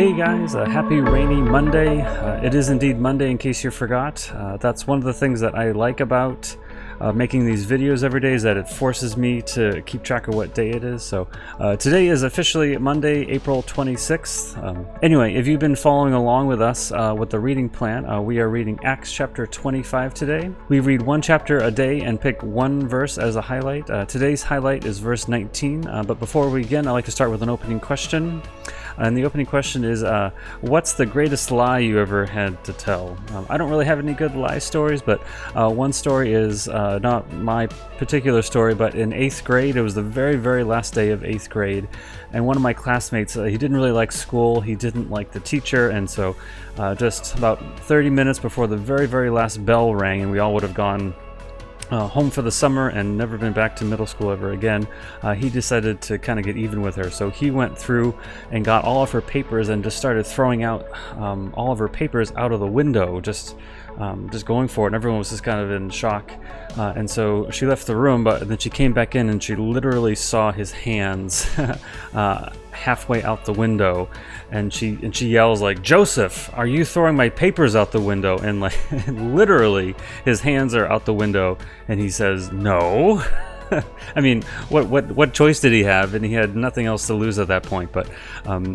Hey guys, happy rainy Monday. It is indeed Monday in case you forgot. That's one of the things that I like about making these videos every day is that it forces me to keep track of what day it is. So today is officially Monday, April 26th. Anyway, if you've been following along with us with the reading plan, we are reading Acts chapter 25 today. We read one chapter a day and pick one verse as a highlight. Today's highlight is verse 19, but before we begin, I'd like to start with an opening question. And the opening question is, what's the greatest lie you ever had to tell? I don't really have any good lie stories, but one story is not my particular story, but in 8th grade, it was the very, very last day of 8th grade, and one of my classmates, he didn't really like school, he didn't like the teacher, and so just about 30 minutes before the very, very last bell rang, and we all would have gone home for the summer and never been back to middle school ever again, he decided to kind of get even with her. So he went through and got all of her papers and just started throwing out all of her papers out of the window, just going for it, and everyone was just kind of in shock. And so she left the room, but then she came back in and she literally saw his hands halfway out the window, and she yells like, "Joseph, are you throwing my papers out the window?" And like literally his hands are out the window, and he says no. I mean, what choice did he have? And he had nothing else to lose at that point. But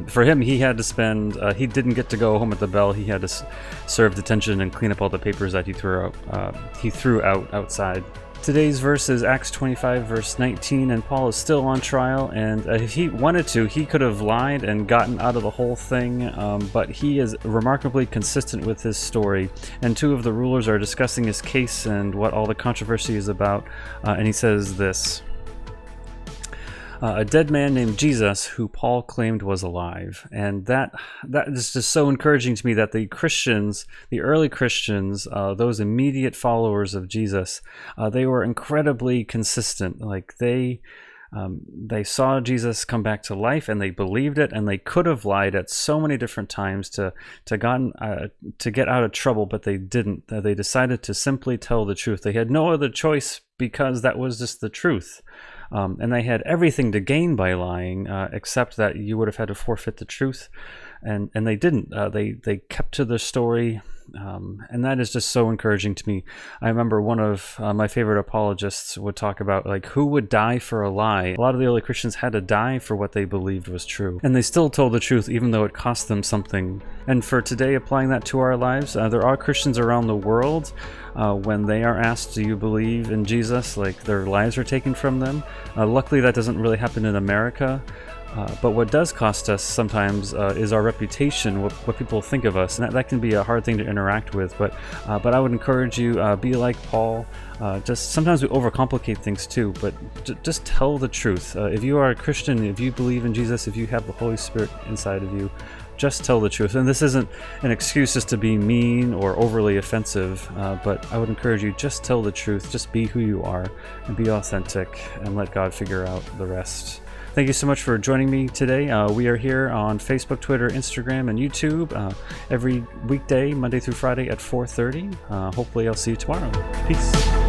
for him, he had to spend. He didn't get to go home at the bell. He had to serve detention and clean up all the papers that he threw out outside. Today's verse is Acts 25, verse 19, and Paul is still on trial, and if he wanted to, he could have lied and gotten out of the whole thing, but he is remarkably consistent with his story, and two of the rulers are discussing his case and what all the controversy is about, and he says this: a dead man named Jesus, who Paul claimed was alive. And that is just so encouraging to me that the Christians, the early Christians, those immediate followers of Jesus, they were incredibly consistent. Like they saw Jesus come back to life, and they believed it, and they could have lied at so many different times to get out of trouble, but they didn't. They decided to simply tell the truth. They had no other choice because that was just the truth. And they had everything to gain by lying, except that you would have had to forfeit the truth, and they didn't. They kept to their story, and that is just so encouraging to me. I remember one of my favorite apologists would talk about like who would die for a lie. A lot of the early Christians had to die for what they believed was true, and they still told the truth even though it cost them something. And for today, applying that to our lives, there are Christians around the world, when they are asked, do you believe in Jesus, like their lives are taken from them. Luckily that doesn't really happen in America, but what does cost us sometimes is our reputation, what people think of us, and that can be a hard thing to interact with. But I would encourage you, be like Paul. Just sometimes we overcomplicate things too, but just tell the truth. If you are a Christian, if you believe in Jesus, if you have the Holy Spirit inside of you, just tell the truth. And this isn't an excuse just to be mean or overly offensive, but I would encourage you, just tell the truth, just be who you are and be authentic, and let God figure out the rest. Thank you so much for joining me today. We are here on Facebook, Twitter, Instagram, and YouTube every weekday, Monday through Friday at 4:30. Hopefully I'll see you tomorrow. Peace.